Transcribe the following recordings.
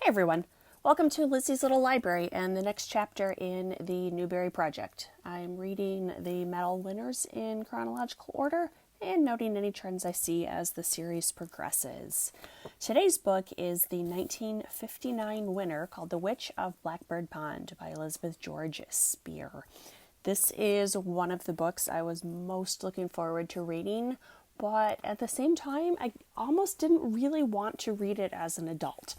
Hi everyone, welcome to Lizzie's Little Library and the next chapter in the Newbery Project. I'm reading the medal winners in chronological order and noting any trends I see as the series progresses. Today's book is the 1959 winner called The Witch of Blackbird Pond by Elizabeth George Spear. This is one of the books I was most looking forward to reading, but at the same time, I almost didn't really want to read it as an adult.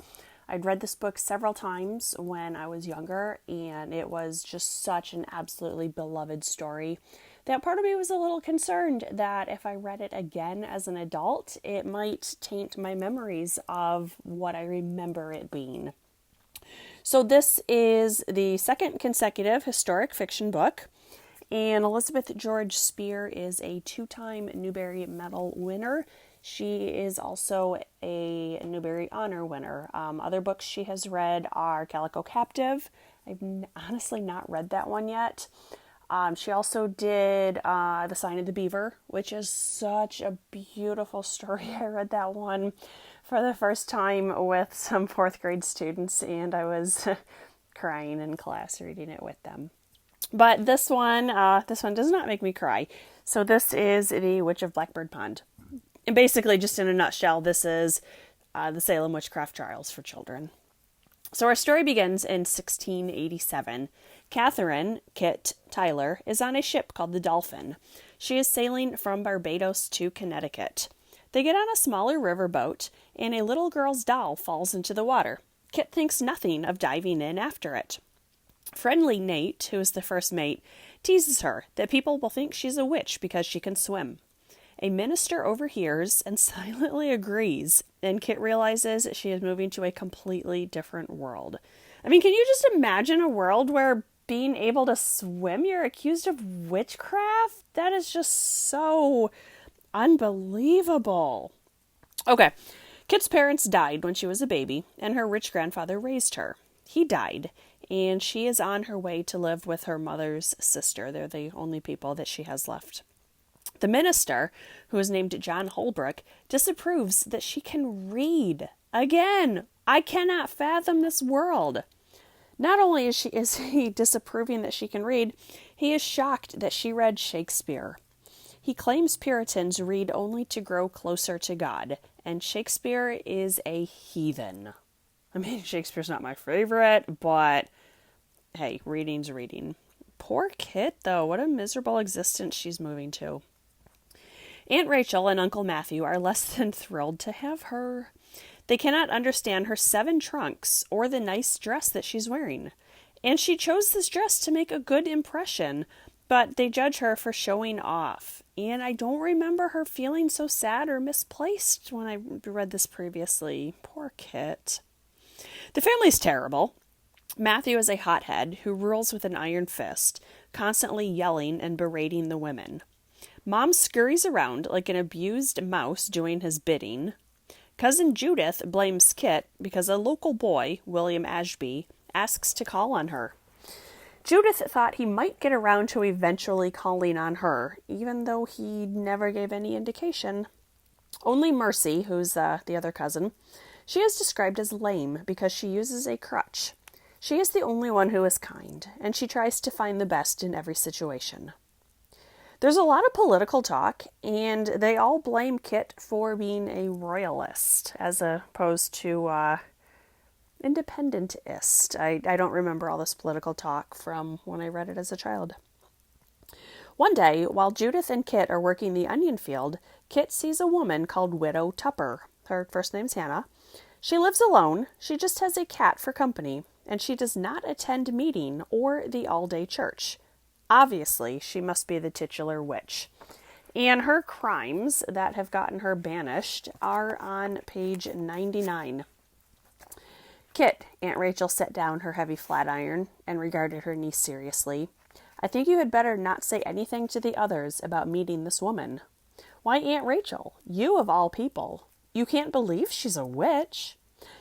I'd read this book several times when I was younger, and it was just such an absolutely beloved story that part of me was a little concerned that if I read it again as an adult, it might taint my memories of what I remember it being. So this is the second consecutive historic fiction book, and Elizabeth George Spear is a two-time Newbery Medal winner. She is also a Newbery Honor winner. Other books she has read are Calico Captive. I've honestly not read that one yet. She also did The Sign of the Beaver, which is such a beautiful story. I read that one for the first time with some fourth grade students, and I was crying in class reading it with them. But this one does not make me cry. So this is The Witch of Blackbird Pond. And basically, just in a nutshell, this is the Salem witchcraft trials for children. So our story begins in 1687. Catherine, Kit Tyler, is on a ship called the Dolphin. She is sailing from Barbados to Connecticut. They get on a smaller riverboat, and a little girl's doll falls into the water. Kit thinks nothing of diving in after it. Friendly Nate, who is the first mate, teases her that people will think she's a witch because she can swim. A minister overhears and silently agrees, and Kit realizes she is moving to a completely different world. I mean, can you just imagine a world where being able to swim, you're accused of witchcraft? That is just so unbelievable. Okay, Kit's parents died when she was a baby, and her rich grandfather raised her. He died, and she is on her way to live with her mother's sister. They're the only people that she has left. The minister, who is named John Holbrook, disapproves that she can read. Again, I cannot fathom this world. Not only is he disapproving that she can read, he is shocked that she read Shakespeare. He claims Puritans read only to grow closer to God, and Shakespeare is a heathen. I mean, Shakespeare's not my favorite, but hey, reading's reading. Poor Kit, though. What a miserable existence she's moving to. Aunt Rachel and Uncle Matthew are less than thrilled to have her. They cannot understand her 7 trunks or the nice dress that she's wearing. And she chose this dress to make a good impression, but they judge her for showing off. And I don't remember her feeling so sad or misplaced when I read this previously. Poor Kit. The family's terrible. Matthew is a hothead who rules with an iron fist, constantly yelling and berating the women. Mom scurries around like an abused mouse doing his bidding. Cousin Judith blames Kit because a local boy, William Ashby, asks to call on her. Judith thought he might get around to eventually calling on her, even though he never gave any indication. Only Mercy, who's the other cousin, she is described as lame because she uses a crutch. She is the only one who is kind, and she tries to find the best in every situation. There's a lot of political talk, and they all blame Kit for being a royalist, as opposed to independentist. I don't remember all this political talk from when I read it as a child. One day, while Judith and Kit are working the onion field, Kit sees a woman called Widow Tupper. Her first name's Hannah. She lives alone. She just has a cat for company, and she does not attend meeting or the all-day church. Obviously, she must be the titular witch. And her crimes that have gotten her banished are on page 99. Kit, Aunt Rachel set down her heavy flat iron and regarded her niece seriously. I think you had better not say anything to the others about meeting this woman. Why, Aunt Rachel, you of all people. You can't believe she's a witch.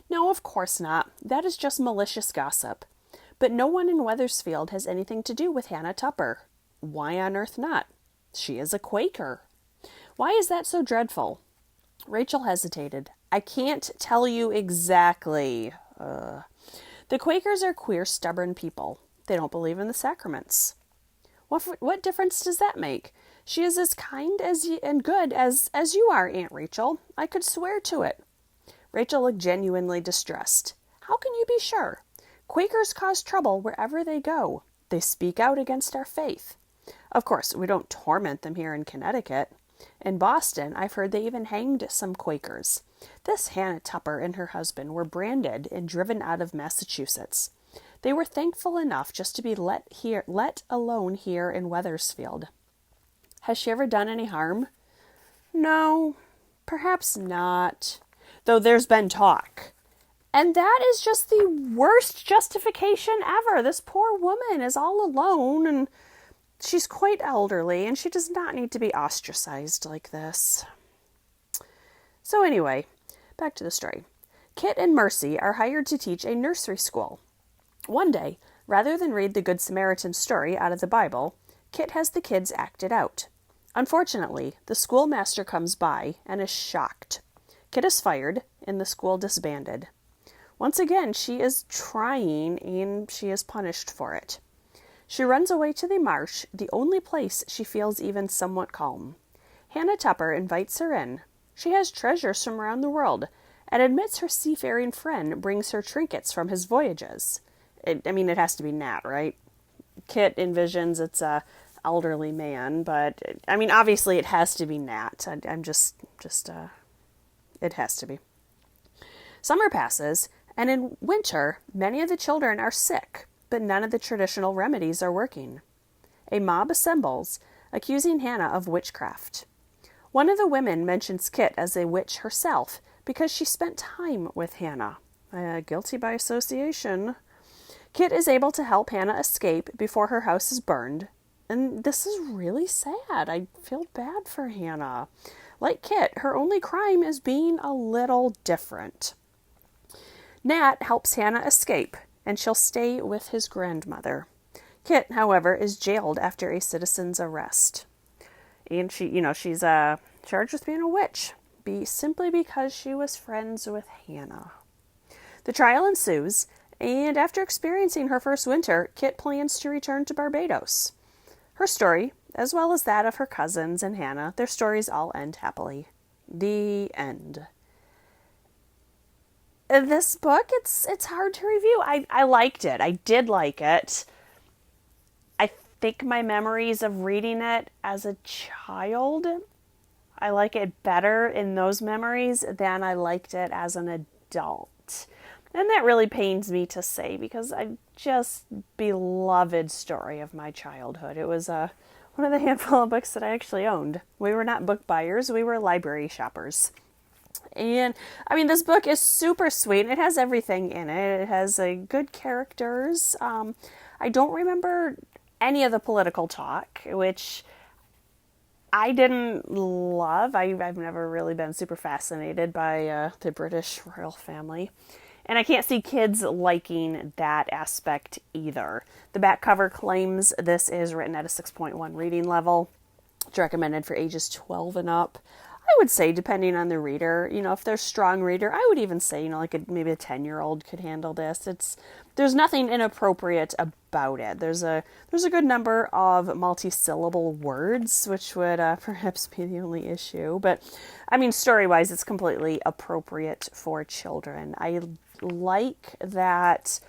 No, of course not. That is just malicious gossip. But no one in Wethersfield has anything to do with Hannah Tupper. Why on earth not? She is a Quaker. Why is that so dreadful? Rachel hesitated. I can't tell you exactly. The Quakers are queer, stubborn people. They don't believe in the sacraments. What difference does that make? She is as kind and good as you are, Aunt Rachel. I could swear to it. Rachel looked genuinely distressed. How can you be sure? Quakers cause trouble wherever they go. They speak out against our faith. Of course, we don't torment them here in Connecticut. In Boston, I've heard they even hanged some Quakers. This Hannah Tupper and her husband were branded and driven out of Massachusetts. They were thankful enough just to be let alone here in Wethersfield. Has she ever done any harm? No, perhaps not. Though there's been talk. And that is just the worst justification ever. This poor woman is all alone, and she's quite elderly, and she does not need to be ostracized like this. So anyway, back to the story. Kit and Mercy are hired to teach a nursery school. One day, rather than read the Good Samaritan story out of the Bible, Kit has the kids act it out. Unfortunately, the schoolmaster comes by and is shocked. Kit is fired, and the school disbanded. Once again, she is trying, and she is punished for it. She runs away to the marsh, the only place she feels even somewhat calm. Hannah Tupper invites her in. She has treasures from around the world, and admits her seafaring friend brings her trinkets from his voyages. It has to be Nat, right? Kit envisions it's a elderly man, but, obviously it has to be Nat. It has to be. Summer passes, and in winter, many of the children are sick, but none of the traditional remedies are working. A mob assembles, accusing Hannah of witchcraft. One of the women mentions Kit as a witch herself because she spent time with Hannah. Guilty by association. Kit is able to help Hannah escape before her house is burned. And this is really sad. I feel bad for Hannah. Like Kit, her only crime is being a little different. Nat helps Hannah escape, and she'll stay with his grandmother. Kit, however, is jailed after a citizen's arrest. And she's charged with being a witch, simply because she was friends with Hannah. The trial ensues, and after experiencing her first winter, Kit plans to return to Barbados. Her story, as well as that of her cousins and Hannah, their stories all end happily. The end. This book, it's hard to review. I liked it. I did like it. I think my memories of reading it as a child, I like it better in those memories than I liked it as an adult. And that really pains me to say because I just beloved story of my childhood. It was one of the handful of books that I actually owned. We were not book buyers, we were library shoppers. And, this book is super sweet. It has everything in it. It has good characters. I don't remember any of the political talk, which I didn't love. I've never really been super fascinated by the British royal family. And I can't see kids liking that aspect either. The back cover claims this is written at a 6.1 reading level. It's recommended for ages 12 and up. I would say, depending on the reader, if they're a strong reader, I would even say, maybe a 10-year-old could handle this. There's nothing inappropriate about it. There's a good number of multi-syllable words, which would perhaps be the only issue. But, story-wise, it's completely appropriate for children. I like that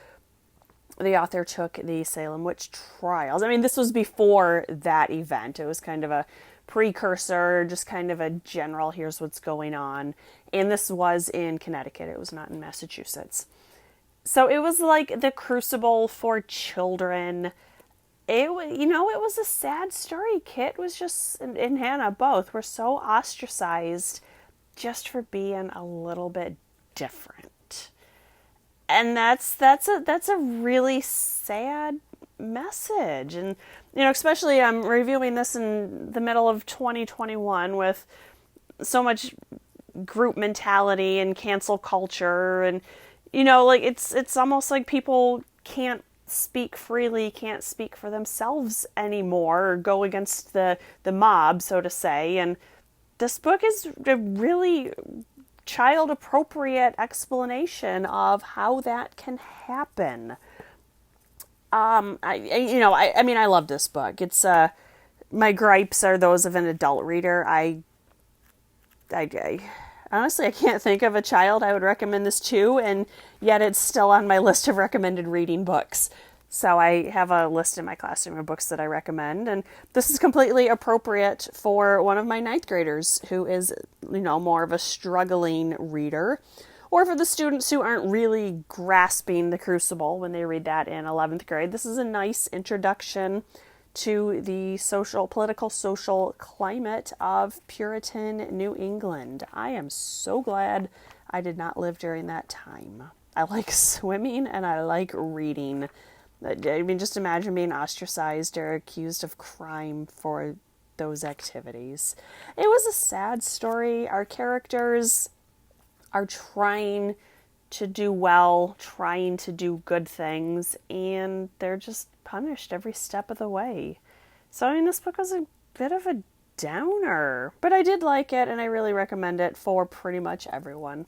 the author took the Salem witch trials. This was before that event. It was kind of a precursor, just kind of a general, here's what's going on. And this was in Connecticut. It was not in Massachusetts. So it was like the Crucible for children. It was a sad story. Kit was just, and Hannah both were so ostracized just for being a little bit different. And that's a really sad message. And especially I'm reviewing this in the middle of 2021 with so much group mentality and cancel culture, and it's almost like people can't speak freely, can't speak for themselves anymore, or go against the mob, so to say. And this book is a really child appropriate explanation of how that can happen. I mean, I love this book. It's, my gripes are those of an adult reader. I honestly, I can't think of a child I would recommend this to, and yet it's still on my list of recommended reading books. So I have a list in my classroom of books that I recommend, and this is completely appropriate for one of my ninth graders who is, more of a struggling reader, or for the students who aren't really grasping the Crucible when they read that in 11th grade. This is a nice introduction to the political social climate of Puritan New England. I am so glad I did not live during that time. I like swimming and I like reading. I mean, just imagine being ostracized or accused of crime for those activities. It was a sad story. Our characters are trying to do well, trying to do good things, and they're just punished every step of the way. So, I mean, this book was a bit of a downer, but I did like it, and I really recommend it for pretty much everyone.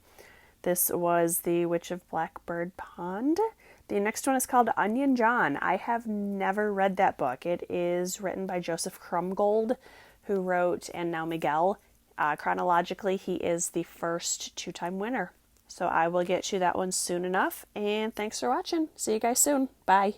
This was The Witch of Blackbird Pond. The next one is called Onion John. I have never read that book. It is written by Joseph Crumgold, who wrote And Now Miguel. Chronologically, he is the first two-time winner. So I will get you that one soon enough. And thanks for watching. See you guys soon. Bye.